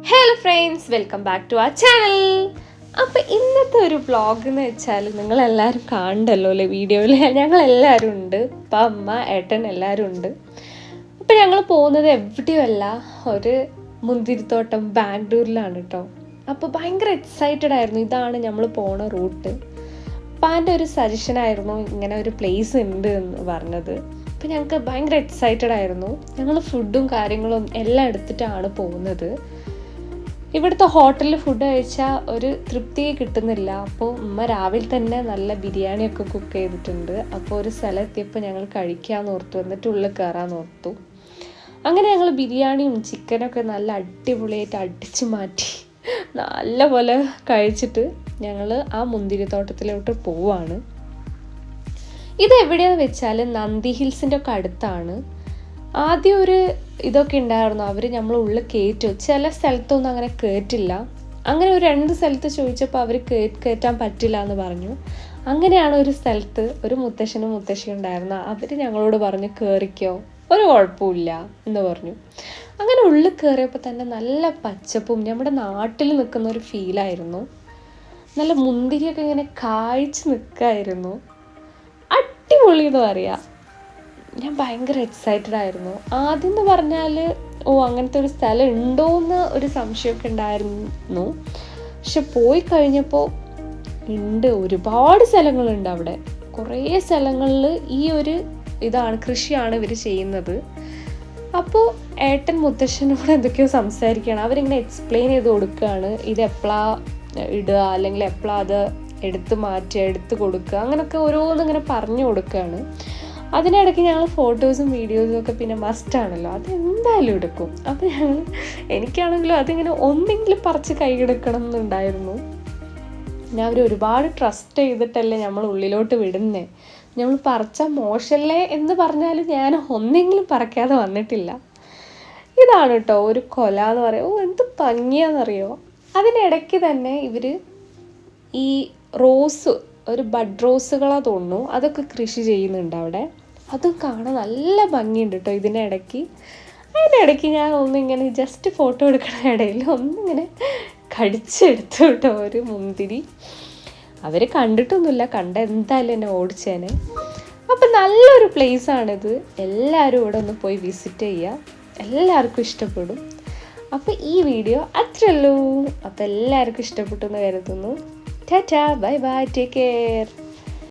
Hello friends, welcome back to our channel. അപ്പോൾ ഇന്നത്തെ ഒരു വ്ളോഗ് എന്ന് വെച്ചാൽ നിങ്ങളെല്ലാവരും കാണണ്ടല്ലോ അല്ലേ വീഡിയോയിൽ. ഞങ്ങളെല്ലാവരും ഉണ്ട്, ഉപ്പ അമ്മ ഏട്ടൻ എല്ലാവരും ഉണ്ട്. അപ്പോൾ ഞങ്ങൾ പോകുന്നത് എവിടെയുമല്ല, ഒരു മുന്തിരിത്തോട്ടം ബാംഗ്ലൂരിലാണ് കേട്ടോ. അപ്പോൾ ഭയങ്കര എക്സൈറ്റഡ് ആയിരുന്നു. ഇതാണ് നമ്മൾ പോണ റൂട്ട്. ഉപ്പാൻ്റെ ഒരു സജഷനായിരുന്നു ഇങ്ങനെ ഒരു പ്ലേസ് ഉണ്ട് എന്ന് പറഞ്ഞത്. അപ്പോൾ ഞങ്ങൾക്ക് ഭയങ്കര എക്സൈറ്റഡ് ആയിരുന്നു. ഞങ്ങൾ ഫുഡും കാര്യങ്ങളും എല്ലാം എടുത്തിട്ടാണ് പോകുന്നത്. ഇവിടുത്തെ ഹോട്ടലിൽ ഫുഡ് കഴിച്ചാൽ ഒരു തൃപ്തി കിട്ടുന്നില്ല. അപ്പോൾ ഉമ്മ രാവിലെ തന്നെ നല്ല ബിരിയാണിയൊക്കെ കുക്ക് ചെയ്തിട്ടുണ്ട്. അപ്പോൾ ഒരു സ്ഥലത്തെത്തിയപ്പോൾ ഞങ്ങൾ കഴിക്കാമെന്ന് ഓർത്തു, എന്നിട്ട് ഉള്ളിൽ കയറാമെന്ന് ഓർത്തു. അങ്ങനെ ഞങ്ങൾ ബിരിയാണിയും ചിക്കനൊക്കെ നല്ല അടിപൊളിയായിട്ട് അടിച്ചു മാറ്റി നല്ലപോലെ കഴിച്ചിട്ട് ഞങ്ങൾ ആ മുന്തിരിത്തോട്ടത്തിലോട്ട് പോവാണ്. ഇത് എവിടെയാണെന്ന് വെച്ചാൽ നന്ദി ഹിൽസിൻ്റെ ഒക്കെ അടുത്താണ്. ആദ്യം ഒരു ഇതൊക്കെ ഉണ്ടായിരുന്നു, അവർ നമ്മൾ ഉള്ളിൽ കയറ്റും, ചില സ്ഥലത്തൊന്നും അങ്ങനെ കയറ്റില്ല. അങ്ങനെ ഒരു 2 സ്ഥലത്ത് ചോദിച്ചപ്പോൾ അവർ കയറ്റാൻ പറ്റില്ല എന്ന് പറഞ്ഞു. അങ്ങനെയാണ് ഒരു സ്ഥലത്ത് ഒരു മുത്തശ്ശനും മുത്തശ്ശിയും ഉണ്ടായിരുന്നു. അവർ ഞങ്ങളോട് പറഞ്ഞു കയറിക്കോ, ഒരു കുഴപ്പമില്ല എന്ന് പറഞ്ഞു. അങ്ങനെ ഉള്ളിൽ കയറിയപ്പോൾ തന്നെ നല്ല പച്ചപ്പും നമ്മുടെ നാട്ടിൽ നിൽക്കുന്ന ഒരു ഫീലായിരുന്നു. നല്ല മുന്തിരിയൊക്കെ ഇങ്ങനെ കായ്ച്ച് നിൽക്കായിരുന്നു. അടിപൊളി എന്ന് പറയാം. ഞാൻ ഭയങ്കര എക്സൈറ്റഡ് ആയിരുന്നു. ആദ്യം എന്ന് പറഞ്ഞാൽ അങ്ങനത്തെ ഒരു സ്ഥലം ഉണ്ടോയെന്ന് ഒരു സംശയമൊക്കെ ഉണ്ടായിരുന്നു. പക്ഷെ പോയി കഴിഞ്ഞപ്പോൾ ഉണ്ട്, ഒരുപാട് സ്ഥലങ്ങളുണ്ട് അവിടെ. കുറേ സ്ഥലങ്ങളിൽ ഈ ഒരു ഇതാണ്, കൃഷിയാണ് ഇവർ ചെയ്യുന്നത്. അപ്പോൾ ഏട്ടൻ മുത്തശ്ശനോട് എന്തൊക്കെയോ സംസാരിക്കുകയാണ്. അവരിങ്ങനെ എക്സ്പ്ലെയിൻ ചെയ്ത് കൊടുക്കുകയാണ്, ഇത് എപ്പോഴാണ് ഇടുക, അല്ലെങ്കിൽ എപ്പോഴാണ് അത് എടുത്ത് മാറ്റുക, എടുത്ത് കൊടുക്കുക, അങ്ങനെയൊക്കെ ഓരോന്നിങ്ങനെ പറഞ്ഞു കൊടുക്കുകയാണ്. അതിനിടയ്ക്ക് ഞങ്ങൾ ഫോട്ടോസും വീഡിയോസും ഒക്കെ പിന്നെ മസ്റ്റാണല്ലോ, അതെന്തായാലും എടുക്കും. അപ്പോൾ എനിക്കാണെങ്കിലും അതിങ്ങനെ ഒന്നെങ്കിലും പറിച്ച് കൈയെടുക്കണം എന്നുണ്ടായിരുന്നു. ഞാൻ അവർ ഒരുപാട് ട്രസ്റ്റ് ചെയ്തിട്ടല്ലേ നമ്മൾ ഉള്ളിലോട്ട് വിടുന്നേ. നമ്മൾ പറിച്ചാൽ മോശമല്ലേ എന്ന് പറഞ്ഞാൽ ഞാൻ ഒന്നെങ്കിലും പറിക്കാതെ വന്നിട്ടില്ല. ഇതാണ് കേട്ടോ ഒരു കൊല എന്ന് പറയുമോ, എന്ത് ഭംഗിയാണെന്നറിയോ. അതിനിടയ്ക്ക് തന്നെ ഇവർ ഈ റോസ്, ഒരു ബഡ് റോസുകളാണ് തോന്നുന്നു, അതൊക്കെ കൃഷി ചെയ്യുന്നുണ്ട് അവിടെ. അത് കാണാൻ നല്ല ഭംഗിയുണ്ട് കേട്ടോ. അതിനിടയ്ക്ക് ഞാൻ ഒന്നിങ്ങനെ ജസ്റ്റ് ഫോട്ടോ എടുക്കണ ഇടയിൽ ഒന്നിങ്ങനെ കടിച്ചെടുത്തു കേട്ടോ ഒരു മുന്തിരി. അവർ കണ്ടിട്ടൊന്നുമില്ല, കണ്ട എന്തായാലും എന്നെ ഓടിച്ചേനെ. അപ്പം നല്ലൊരു പ്ലേസാണിത്. എല്ലാവരും ഇവിടെ ഒന്ന് പോയി വിസിറ്റ് ചെയ്യുക, എല്ലാവർക്കും ഇഷ്ടപ്പെടും. അപ്പോൾ ഈ വീഡിയോ അത്രയുള്ളൂ. അപ്പോൾ എല്ലാവർക്കും ഇഷ്ടപ്പെട്ടു എന്ന് കരുതുന്നു. Tata, bye bye, take care.